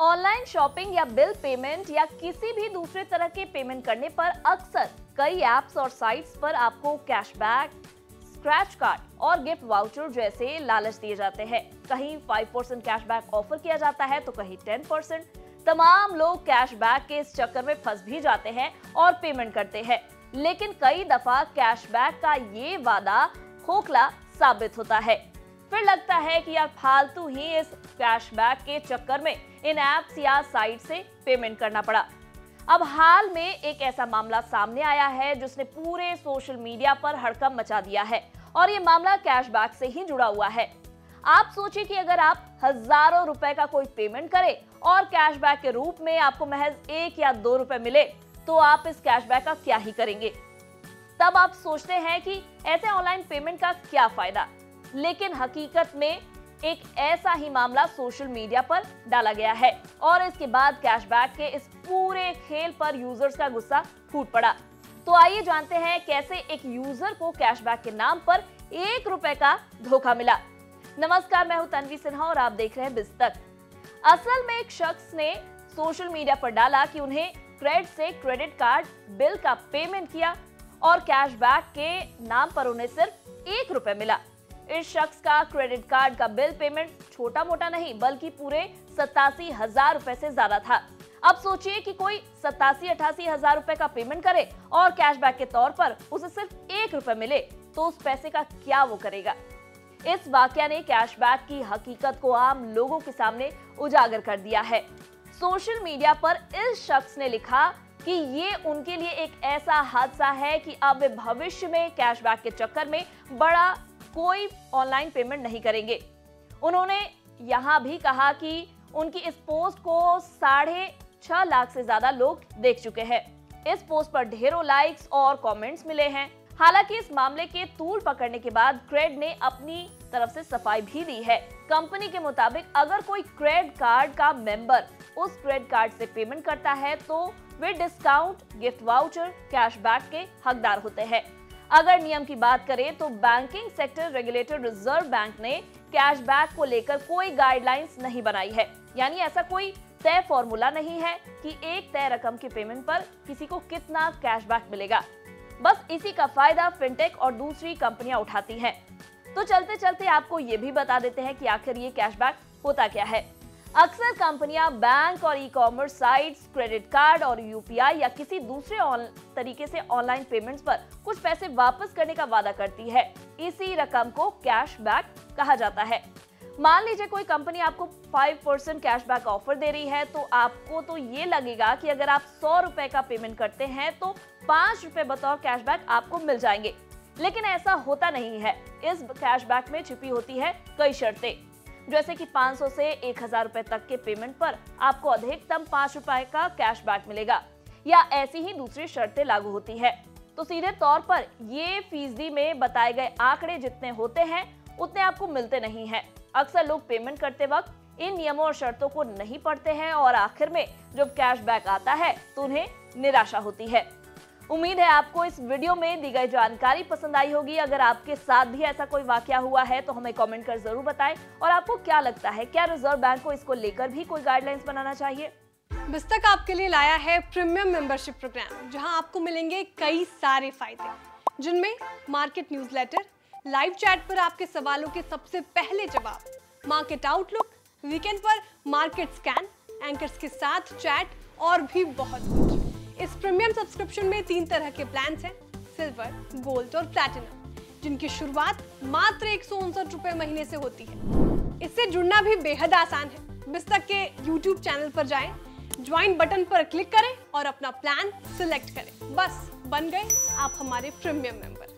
Online shopping या bill payment या किसी भी दूसरे तरह के पेमेंट करने पर अक्सर कई ऐप्स और साइट्स पर आपको कैशबैक, स्क्रैच कार्ड और गिफ्ट वाउचर जैसे लालच दिए जाते हैं। कहीं 5% कैशबैक ऑफर किया जाता है तो कहीं 10%। तमाम लोग कैशबैक के इस चक्कर में फंस भी जाते हैं और पेमेंट करते हैं, लेकिन कई दफा कैशबैक का ये वादा खोखला साबित होता है। फिर लगता है कि यार फालतू ही इस कैशबैक के चक्कर में इन ऐप्स या साइट से पेमेंट करना पड़ा। अब हाल में एक ऐसा मामला सामने आया है जिसने पूरे सोशल मीडिया पर हड़कंप मचा दिया है और ये मामला कैशबैक से ही जुड़ा हुआ है। आप सोचिए कि अगर आप हजारों रुपए का कोई पेमेंट करें और कैशबैक के रूप में आपको महज 1 या 2 रुपए मिले तो आप इस कैशबैक का क्या ही करेंगे। तब आप सोचते हैं कि ऐसे ऑनलाइन पेमेंट का क्या फायदा, लेकिन हकीकत में एक ऐसा ही मामला सोशल मीडिया पर डाला गया है और इसके बाद कैशबैक के इस पूरे खेल पर यूजर्स का गुस्सा फूट पड़ा। तो आइए जानते हैं कैसे एक यूजर को कैशबैक के नाम पर 1 रुपए का धोखा मिला। नमस्कार, मैं हूं तन्वी सिन्हा और आप देख रहे हैं बिस्तक। असल में एक शख्स ने सोशल मीडिया पर डाला कि उन्हें क्रेड से क्रेडिट कार्ड बिल का पेमेंट किया और कैशबैक के नाम पर उन्हें सिर्फ 1 रुपए मिला। इस शख्स का क्रेडिट कार्ड का बिल पेमेंट छोटा मोटा नहीं बल्कि पूरे 87,000 रुपए से ज्यादा था। अब सोचिए कि कोई 87-88 रुपए का पेमेंट करे और कैशबैक के तौर पर उसे सिर्फ 1 रुपए मिले तो उस पैसे का क्या वो करेगा। इस वाकया ने कैशबैक की हकीकत को आम लोगों के सामने उजागर कर दिया है। सोशल मीडिया पर इस शख्स ने लिखा कि ये उनके लिए एक ऐसा हादसा है कि अब वे भविष्य में कैशबैक के चक्कर में बड़ा कोई ऑनलाइन पेमेंट नहीं करेंगे। उन्होंने यहाँ भी कहा कि उनकी इस पोस्ट को 6.5 लाख से ज्यादा लोग देख चुके हैं। इस पोस्ट पर ढेरों लाइक्स और कमेंट्स मिले हैं। हालांकि इस मामले के तूल पकड़ने के बाद क्रेड ने अपनी तरफ से सफाई भी दी है। कंपनी के मुताबिक अगर कोई क्रेड कार्ड का मेंबर उस क्रेड कार्ड से पेमेंट करता है तो वे डिस्काउंट, गिफ्ट वाउचर, कैशबैक के हकदार होते हैं। अगर नियम की बात करें तो banking sector regulator reserve bank ने कैशबैक को लेकर कोई गाइडलाइंस नहीं बनाई है, यानी ऐसा कोई तय फॉर्मूला नहीं है कि एक तय रकम की पेमेंट पर किसी को कितना कैशबैक मिलेगा। बस इसी का फायदा फिनटेक और दूसरी कंपनियां उठाती हैं। तो चलते चलते आपको ये भी बता देते हैं कि आखिर ये कैशबैक होता क्या है। अक्सर कंपनियां बैंक और ई-कॉमर्स साइट्स, क्रेडिट कार्ड और यूपीआई या किसी दूसरे तरीके से ऑनलाइन पेमेंट्स पर कुछ पैसे वापस करने का वादा करती है। इसी रकम को कैशबैक कहा जाता है। मान लीजिए कोई कंपनी आपको 5% कैशबैक ऑफर दे रही है तो आपको तो ये लगेगा कि अगर आप 100 रुपए का पेमेंट करते हैं तो 5 रुपए बतौर कैशबैक आपको मिल जाएंगे, लेकिन ऐसा होता नहीं है। इस कैशबैक में छिपी होती है कई शर्तें, जैसे कि 500 से 1000 रुपए तक के पेमेंट पर आपको अधिकतम 5 रुपए का कैशबैक मिलेगा या ऐसी ही दूसरी शर्तें लागू होती है। तो सीधे तौर पर ये फीसदी में बताए गए आंकड़े जितने होते हैं उतने आपको मिलते नहीं हैं। अक्सर लोग पेमेंट करते वक्त इन नियमों और शर्तों को नहीं पढ़ते हैं और आखिर में जब कैशबैक आता है तो उन्हें निराशा होती है। उम्मीद है आपको इस वीडियो में दी गई जानकारी पसंद आई होगी। अगर आपके साथ भी ऐसा कोई वाकया हुआ है तो हमें कमेंट कर जरूर बताएं और आपको क्या लगता है, क्या रिजर्व बैंक को इसको लेकर भी कोई गाइडलाइंस बनाना चाहिए। बिस्तक आपके लिए लाया है प्रीमियम मेंबरशिप प्रोग्राम, जहां आपको मिलेंगे कई सारे फायदे, जिनमें मार्केट न्यूज़लेटर, लाइव चैट पर आपके सवालों के सबसे पहले जवाब, मार्केट आउटलुक, वीकेंड पर मार्केट स्कैन, एंकर्स के साथ चैट और भी बहुत कुछ। इस प्रीमियम सब्सक्रिप्शन में 3 तरह के प्लान्स हैं, सिल्वर, गोल्ड और प्लैटिनम, जिनकी शुरुआत मात्र 159 रुपए महीने से होती है। इससे जुड़ना भी बेहद आसान है। बिस्तक के YouTube चैनल पर जाएं, ज्वाइन बटन पर क्लिक करें और अपना प्लान सिलेक्ट करें। बस बन गए आप हमारे प्रीमियम मेंबर।